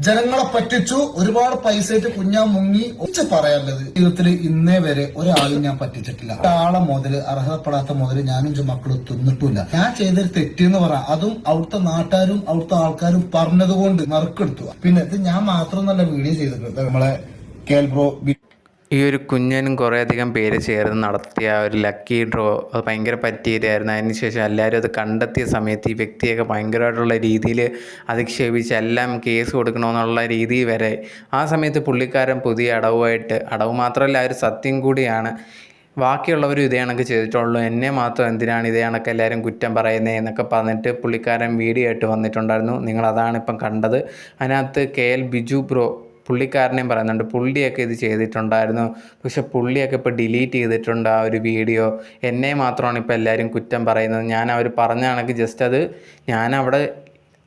ജനങ്ങളെ പറ്റിച്ചു, ഒരുപാട് പൈസയിട്ട് കുഞ്ഞാൻ മുങ്ങി. ഒച്ച പറയാനുള്ളത്, ജീവിതത്തിൽ ഇന്നേ വരെ ഒരാളും ഞാൻ പറ്റിച്ചിട്ടില്ല. ഒരാളെ മുതല് അർഹതപ്പെടാത്ത മുതല് ഞാനും മക്കളും തിന്നിട്ടില്ല. ഞാൻ ചെയ്തൊരു തെറ്റെന്ന് പറയാം, അതും അവിടുത്തെ നാട്ടുകാരും അവിടുത്തെ ആൾക്കാരും പറഞ്ഞതുകൊണ്ട് നറുക്കെടുത്തു. പിന്നെ ഇത് ഞാൻ മാത്രമൊന്നല്ല വീഡിയോ ചെയ്തിട്ടുണ്ട്. നമ്മളെ കേൽബ്രോ ഈ ഒരു കുഞ്ഞനും കുറേയധികം പേര് ചേർന്ന് നടത്തിയ ഒരു ലക്കി ഡ്രോ അത് ഭയങ്കര പറ്റിയതായിരുന്നു. അതിനുശേഷം എല്ലാവരും അത് കണ്ടെത്തിയ സമയത്ത് ഈ വ്യക്തിയൊക്കെ ഭയങ്കരമായിട്ടുള്ള രീതിയിൽ അധിക്ഷേപിച്ച് എല്ലാം കേസ് കൊടുക്കണമെന്നുള്ള രീതി വരെ. ആ സമയത്ത് പുള്ളിക്കാരൻ പുതിയ അടവ് മാത്രമല്ല ഒരു സത്യം കൂടിയാണ്, ബാക്കിയുള്ളവരും ഇതേ കണക്ക് ചെയ്തിട്ടുള്ളൂ, എന്നെ മാത്രം എന്തിനാണ് ഇതേ കണക്ക് എല്ലാവരും കുറ്റം പറയുന്നത് എന്നൊക്കെ പറഞ്ഞിട്ട് പുള്ളിക്കാരൻ വീഡിയോ ആയിട്ട് വന്നിട്ടുണ്ടായിരുന്നു. നിങ്ങളതാണ് ഇപ്പം കണ്ടത്. അതിനകത്ത് ബിജു ബ്രോ പുള്ളിക്കാരനെയും പറയുന്നുണ്ട്. പുള്ളിയൊക്കെ ഇത് ചെയ്തിട്ടുണ്ടായിരുന്നു, പക്ഷെ പുള്ളിയൊക്കെ ഇപ്പോൾ ഡിലീറ്റ് ചെയ്തിട്ടുണ്ട് ആ ഒരു വീഡിയോ. എന്നെ മാത്രമാണ് ഇപ്പോൾ എല്ലാവരും കുറ്റം പറയുന്നത്. ഞാൻ അവർ പറഞ്ഞ കണക്ക് ജസ്റ്റ് അത് ഞാനവിടെ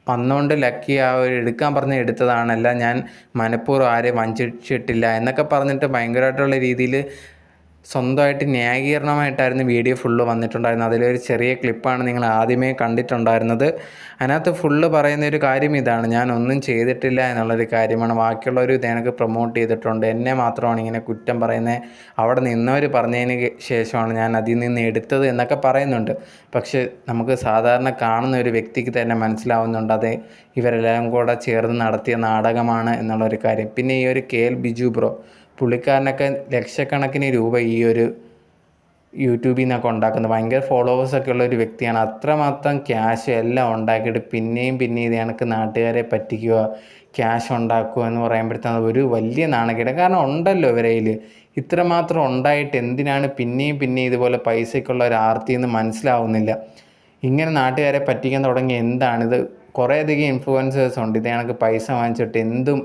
വന്നുകൊണ്ട് ലക്കി ആ ഒരു എടുക്കാൻ പറഞ്ഞ് എടുത്തതാണല്ല, ഞാൻ മനഃപൂർവ്വം ആരെയും വഞ്ചിച്ചിട്ടില്ല എന്നൊക്കെ പറഞ്ഞിട്ട് ഭയങ്കരമായിട്ടുള്ള രീതിയിൽ സ്വന്തമായിട്ട് ന്യായീകരണമായിട്ടായിരുന്നു വീഡിയോ ഫുള്ള് വന്നിട്ടുണ്ടായിരുന്നത്. അതിലൊരു ചെറിയ ക്ലിപ്പാണ് നിങ്ങൾ ആദ്യമേ കണ്ടിട്ടുണ്ടായിരുന്നത്. അതിനകത്ത് ഫുള്ള് പറയുന്ന ഒരു കാര്യം ഇതാണ്, ഞാൻ ഒന്നും ചെയ്തിട്ടില്ല എന്നുള്ളൊരു കാര്യമാണ്. ബാക്കിയുള്ളവർ ഇതെനിക്ക് പ്രൊമോട്ട് ചെയ്തിട്ടുണ്ട്, എന്നെ മാത്രമാണ് ഇങ്ങനെ കുറ്റം പറയുന്നത്, അവിടെ നിന്നവർ പറഞ്ഞതിന് ശേഷമാണ് ഞാൻ അതിൽ നിന്ന് എടുത്തത് എന്നൊക്കെ പറയുന്നുണ്ട്. പക്ഷെ നമുക്ക് സാധാരണ കാണുന്ന ഒരു വ്യക്തിക്ക് തന്നെ മനസ്സിലാവുന്നുണ്ട് അത് ഇവരെല്ലാം കൂടെ ചേർന്ന് നടത്തിയ നാടകമാണ് എന്നുള്ളൊരു കാര്യം. പിന്നെ ഈ ഒരു ബിജു ബ്രോ പുള്ളിക്കാരനൊക്കെ ലക്ഷക്കണക്കിന് രൂപ ഈ ഒരു യൂട്യൂബിൽ നിന്നൊക്കെ ഉണ്ടാക്കുന്നത്, ഭയങ്കര ഫോളോവേഴ്സൊക്കെ ഉള്ള ഒരു വ്യക്തിയാണ്. അത്രമാത്രം ക്യാഷ് എല്ലാം ഉണ്ടാക്കിയിട്ട് പിന്നെയും ഇത് കണക്ക് നാട്ടുകാരെ പറ്റിക്കുക, ക്യാഷ് ഉണ്ടാക്കുക എന്ന് പറയുമ്പോഴത്തേക്കും ഒരു വലിയ നാണക്കേട്. കാരണം ഉണ്ടല്ലോ ഇവരെ കയ്യിൽ ഇത്രമാത്രം ഉണ്ടായിട്ട് എന്തിനാണ് പിന്നെയും ഇതുപോലെ പൈസയ്ക്കുള്ള ഒരു ആർത്തി എന്ന് മനസ്സിലാവുന്നില്ല. ഇങ്ങനെ നാട്ടുകാരെ പറ്റിക്കാൻ തുടങ്ങി എന്താണിത്? കുറേയധികം ഇൻഫ്ലുവൻസേഴ്സ് ഉണ്ട് ഇതേ കണക്ക് പൈസ വാങ്ങിച്ചിട്ട് എന്തും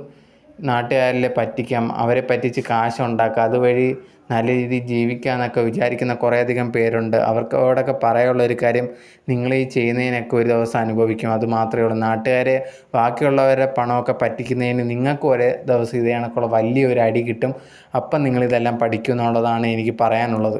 നാട്ടുകാരെ പറ്റിക്കാം, അവരെ പറ്റിച്ച് കാശുണ്ടാക്കുക, അതുവഴി നല്ല രീതിയിൽ ജീവിക്കാമെന്നൊക്കെ വിചാരിക്കുന്ന കുറേയധികം പേരുണ്ട്. അവർക്കോടൊക്കെ പറയാനുള്ളൊരു കാര്യം, നിങ്ങൾ ഈ ചെയ്യുന്നതിനൊക്കെ ഒരു ദിവസം അനുഭവിക്കും, അത് മാത്രമേ ഉള്ളൂ. നാട്ടുകാരെ ബാക്കിയുള്ളവരെ പണമൊക്കെ പറ്റിക്കുന്നതിന് നിങ്ങൾക്ക് ഒരേ ദിവസം ഇതേ കണക്കുള്ള വലിയൊരു അടി കിട്ടും. അപ്പം നിങ്ങളിതെല്ലാം പഠിക്കും എന്നുള്ളതാണ് എനിക്ക് പറയാനുള്ളത്.